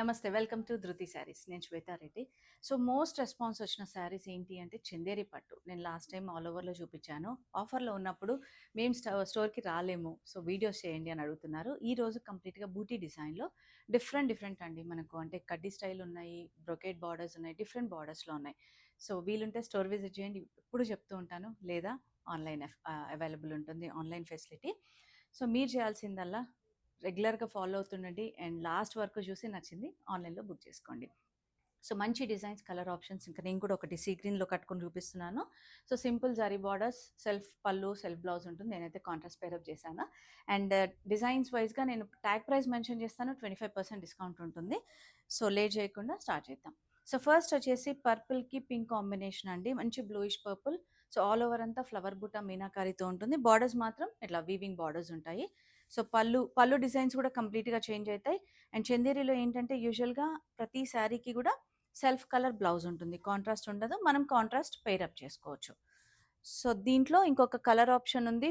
నమస్తే. Welcome to 'ధృతి శారీస్'. నేను Shweta Reddy. So, most response వచ్చిన శారీస్ ఏంటి అంటే చందేరి పట్టు. నేను లాస్ట్ టైమ్ ఆల్ ఓవర్‌లో చూపించాను. ఆఫర్‌లో ఉన్నప్పుడు మేము స్టోర్‌కి రాలేము. సో, వీడియోస్ చేయండి అని అడుగుతున్నారు. ఈరోజు కంప్లీట్‌గా బూటీ డిజైన్‌లో డిఫరెంట్ అండి. మనకు అంటే కడ్డీ స్టైల్ ఉన్నాయి, బ్రొకేట్ బార్డర్స్ ఉన్నాయి, డిఫరెంట్ బార్డర్స్‌లో ఉన్నాయి. సో, వీలుంటే స్టోర్ విజిట్ చేయండి. ఎప్పుడు చెప్తూ ఉంటాను. లేదా అవైలబుల్ ఉంటుంది ఆన్‌లైన్ ఫెసిలిటీ. సో, మీరు చేయాల్సిందల్లా రెగ్యులర్‌గా ఫాలో అవుతుండండి. అండ్ లాస్ట్ వరకు చూసి నచ్చింది ఆన్‌లైన్‌లో బుక్ చేసుకోండి. సో, మంచి డిజైన్స్, కలర్ ఆప్షన్స్ ఇంకా నేను కూడా ఒకటి సీ గ్రీన్‌లో కట్టుకొని చూపిస్తున్నాను. So, simple zari borders, self పళ్ళు, సెల్ఫ్ బ్లౌజ్ ఉంటుంది. నేనైతే కాంట్రాస్ట్ పేరప్ చేశాను. అండ్ డిజైన్స్ వైస్‌గా నేను ట్యాగ్ ప్రైస్ మెన్షన్ చేస్తాను. 25% డిస్కౌంట్ ఉంటుంది. సో, లేట్ చేయకుండా స్టార్ట్ చేద్దాం. సో, ఫస్ట్ వచ్చేసి పర్పుల్‌కి పింక్ కాంబినేషన్ అండి. మంచి bluish purple. So, all over అంతా ఫ్లవర్ బుట్ట మీనాకారితో ఉంటుంది. బార్డర్స్ మాత్రం ఇట్లా వీవింగ్ బార్డర్స్ ఉంటాయి. సో, పళ్ళు డిజైన్స్ కూడా కంప్లీట్‌గా చేంజ్ అయితాయి. అండ్ చందేరిలో ఏంటంటే యూజువల్‌గా ప్రతి శారీకి కూడా సెల్ఫ్ కలర్ బ్లౌజ్ ఉంటుంది. కాంట్రాస్ట్ ఉండదు. మనం కాంట్రాస్ట్ పెయిర్ అప్ చేసుకోవచ్చు. సో, దీంట్లో ఇంకొక కలర్ ఆప్షన్ ఉంది.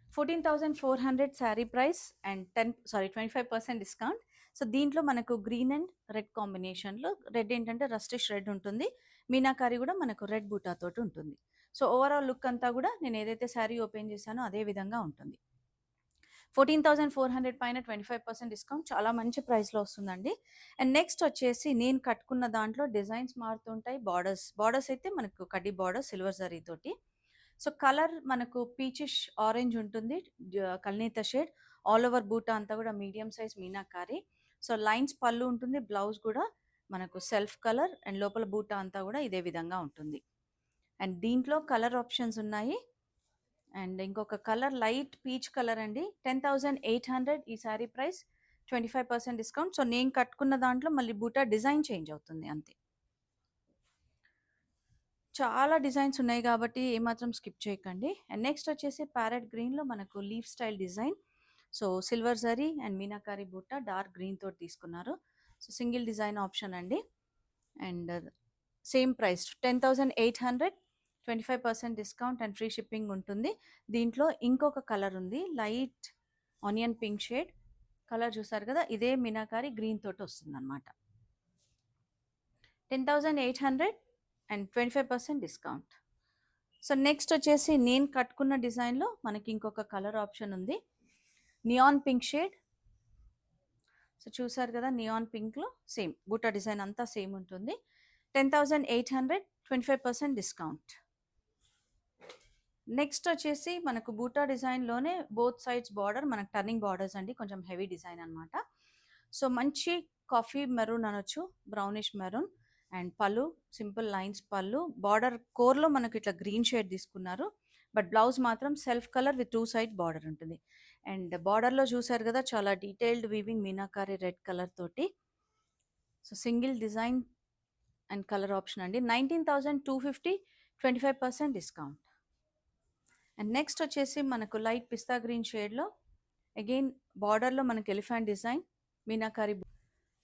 14,400 sari price and 25% discount. So, దీంట్లో మనకు గ్రీన్ అండ్ రెడ్ కాంబినేషన్‌లో రెడ్ ఏంటంటే రస్టిష్ రెడ్ ఉంటుంది. మీనాకారి కూడా మనకు రెడ్ బూటాతోటి ఉంటుంది. సో, ఓవరాల్ లుక్ అంతా కూడా నేను ఏదైతే శారీ ఓపెన్ చేశానో అదే విధంగా ఉంటుంది. 14,400 పైన 25% డిస్కౌంట్ చాలా మంచి ప్రైస్‌లో వస్తుందండి. అండ్ నెక్స్ట్ వచ్చేసి నేను కట్టుకున్న దాంట్లో డిజైన్స్ మారుతుంటాయి. బార్డర్స్ అయితే మనకు కడ్డీ బార్డర్ సిల్వర్ జరీతోటి. సో, కలర్ మనకు పీచిష్ ఆరెంజ్ ఉంటుంది. కల్నేత షేడ్. ఆల్ ఓవర్ బూటా అంతా కూడా medium size meenakari. So, lines పళ్ళు ఉంటుంది. బ్లౌజ్ కూడా మనకు సెల్ఫ్ కలర్ అండ్ లోపల బూటా అంతా కూడా ఇదే విధంగా ఉంటుంది. అండ్ దీంట్లో కలర్ ఆప్షన్స్ ఉన్నాయి. అండ్ ఇంకొక కలర్ లైట్ పీచ్ కలర్ అండి. 10,800 ఈ సారీ ప్రైస్. 25% డిస్కౌంట్. సో, నేను కట్టుకున్న దాంట్లో మళ్ళీ బూటా డిజైన్ చేంజ్ అవుతుంది అంతే. చాలా డిజైన్స్ ఉన్నాయి కాబట్టి ఏమాత్రం స్కిప్ చేయకండి. అండ్ నెక్స్ట్ వచ్చేసి ప్యారెట్ గ్రీన్‌లో మనకు leaf style design. So, silver zari and meenakari బుట్ట డార్క్ గ్రీన్ తోటి తీసుకున్నారు. సో, సింగిల్ డిజైన్ ఆప్షన్ అండి. And same price 10,800 25% discount and free shipping ఉంటుంది. దీంట్లో ఇంకొక కలర్ ఉంది. Light onion pink shade. Colour చూసారు కదా! ఇదే మీనాకారి గ్రీన్ తోటి వస్తుందన్నమాట. 10,800 అండ్ 25% డిస్కౌంట్. సో, నెక్స్ట్ వచ్చేసి నేను కట్టుకున్న డిజైన్‌లో మనకి ఇంకొక కలర్ ఆప్షన్ ఉంది. Neon pink shade. సో, చూసారు కదా! నియాన్ పింక్‌లో సేమ్ బూటా డిజైన్ అంతా సేమ్ ఉంటుంది. 10,800 25% డిస్కౌంట్. నెక్స్ట్ వచ్చేసి మనకు బూటా డిజైన్‌లోనే బోత్ సైడ్స్ బార్డర్ మనకు టర్నింగ్ బార్డర్స్ అండి. కొంచెం హెవీ డిజైన్ అన్నమాట. సో, మంచి కాఫీ మెరూన్ అనొచ్చు. బ్రౌనిష్ మెరూన్ అండ్ పళ్ళు సింపుల్ లైన్స్ పళ్ళు. బార్డర్ కోర్‌లో మనకు ఇట్లా గ్రీన్ షేడ్ తీసుకున్నారు. బట్ బ్లౌజ్ మాత్రం self colour with 2 side border ఉంటుంది. అండ్ బార్డర్‌లో చూసారు కదా! చాలా detailed weaving meenakari red colour తోటి. So, single design and colour option అండి. 19,250 25% డిస్కౌంట్. అండ్ నెక్స్ట్ వచ్చేసి మనకు లైట్ పిస్తా గ్రీన్ షేడ్‌లో అగైన్ బార్డర్‌లో మనకి elephant design meenakari.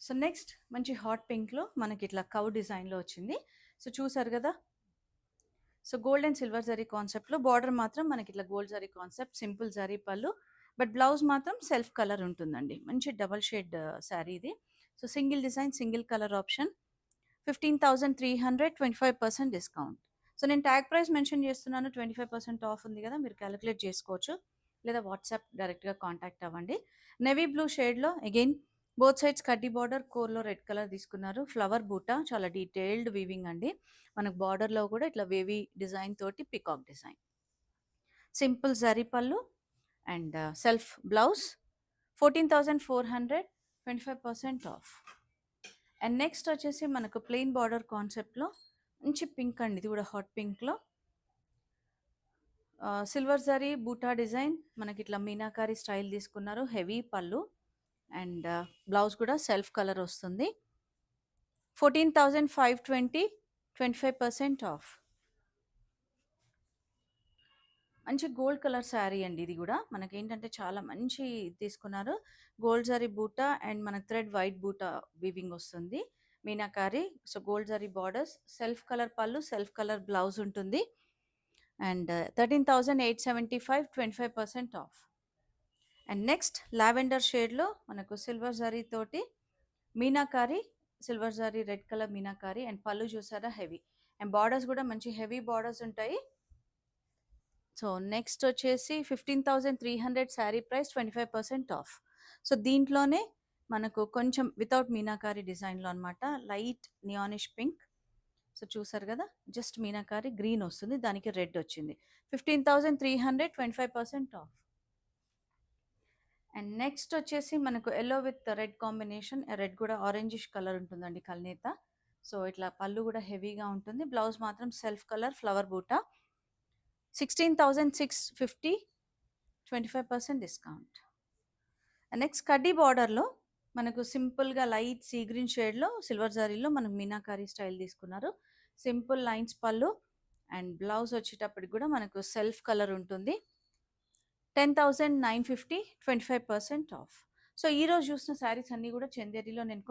So, next మంచి హాట్ పింక్‌లో మనకి ఇట్లా కవ్ డిజైన్‌లో వచ్చింది. సో, చూసారు కదా! So, gold and silver zari కాన్సెప్ట్‌లో బార్డర్ మాత్రం మనకి ఇట్లా gold zari concept simple zari పళ్ళు. బట్ బ్లౌజ్ మాత్రం సెల్ఫ్ కలర్ ఉంటుందండి. మంచి డబుల్ షేడ్ శారీ ఇది. So, single design single colour option. 15,300 25% discount. So, నేను ట్యాగ్ ప్రైస్ మెన్షన్ చేస్తున్నాను. 25% ఆఫ్ ఉంది కదా! మీరు కాలిక్యులేట్ చేసుకోవచ్చు. లేదా వాట్సాప్ డైరెక్ట్‌గా కాంటాక్ట్ అవ్వండి. నేవీ బ్లూ షేడ్‌లో అగైన్ బోత్ సైడ్స్ కడ్డీ బార్డర్ కోర్‌లో రెడ్ కలర్ తీసుకున్నారు. ఫ్లవర్ బూటా చాలా డీటెయిల్డ్ వీవింగ్ అండి. మనకు బార్డర్‌లో కూడా ఇట్లా వేవీ డిజైన్ తోటి పికాక్ డిజైన్. సింపుల్ జరీ పళ్ళు and self blouse. 14,400 25% of. And next వచ్చేసి మనకు ప్లెయిన్ బార్డర్ కాన్సెప్ట్‌లో మంచి పింక్ అండి. ఇది కూడా హాట్ పింక్‌లో సిల్వర్ జరీ బూటా డిజైన్ మనకి ఇట్లా మీనాకారి స్టైల్ తీసుకున్నారు. హెవీ పళ్ళు అండ్ బ్లౌజ్ కూడా సెల్ఫ్ కలర్ వస్తుంది. 14,520 25% ఆఫ్. మంచి గోల్డ్ కలర్ శారీ అండి ఇది కూడా. మనకేంటంటే చాలా మంచి తీసుకున్నారు. గోల్డ్ జరీ బూటా అండ్ మన థ్రెడ్ వైట్ బూటా వీవింగ్ వస్తుంది. Meenakari. So, gold zari borders self colour పళ్ళు సెల్ఫ్ కలర్ బ్లౌజ్ ఉంటుంది. And 13,875 25% of. And next lavender షేడ్లో మనకు సిల్వర్ జరీ తోటి meenakari, silver zari red colour meenakari and పళ్ళు చూసారా హెవీ అండ్ బార్డర్స్ కూడా మంచి హెవీ బార్డర్స్ ఉంటాయి. సో నెక్స్ట్ వచ్చేసి 15,300 శారీ ప్రైస్ 25% ఆఫ్. సో దీంట్లోనే మనకు కొంచెం వితౌట్ మీనాకారి డిజైన్లో అనమాట లైట్ నియానిష్ పింక్. సో చూసారు కదా జస్ట్ మీనాకారి గ్రీన్ వస్తుంది, దానికి రెడ్ వచ్చింది. 15,300 25% ఆఫ్. అండ్ నెక్స్ట్ వచ్చేసి మనకు yellow with red combination, red కూడా ఆరెంజిష్ కలర్ ఉంటుందండి కల్నేత. సో ఇట్లా పళ్ళు కూడా హెవీగా ఉంటుంది, బ్లౌజ్ మాత్రం సెల్ఫ్ కలర్ ఫ్లవర్ బూటా. 16,650 25% డిస్కౌంట్. నెక్స్ట్ కడ్డీ బార్డర్లో మనకు సింపుల్గా లైట్ సీ గ్రీన్ షేడ్లో సిల్వర్ జరీలో మనకు మీనాకారి స్టైల్ తీసుకున్నారు. సింపుల్ లైన్స్ పళ్ళు అండ్ బ్లౌజ్ వచ్చేటప్పటికి కూడా మనకు సెల్ఫ్ కలర్ ఉంటుంది. 10,950 25% ఆఫ్. సో ఈరోజు చూసిన శారీస్ అన్నీ కూడా చందేరిలో నేను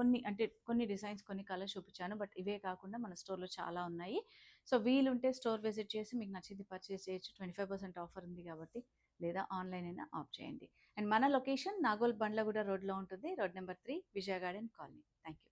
కొన్ని డిజైన్స్ కొన్ని కలర్స్ చూపించాను, బట్ ఇవే కాకుండా మన స్టోర్లో చాలా ఉన్నాయి. సో వీలుంటే స్టోర్ విజిట్ చేసి మీకు నచ్చింది పర్చేస్ చేయొచ్చు. 25% ఆఫర్ ఉంది కాబట్టి, లేదా ఆన్లైన్ అయినా ఆఫ్ చేయండి. అండ్ మన లొకేషన్ నాగోల్ బండ్లగూడ రోడ్లో ఉంటుంది, road number 3 Vijaya garden colony. Thank you.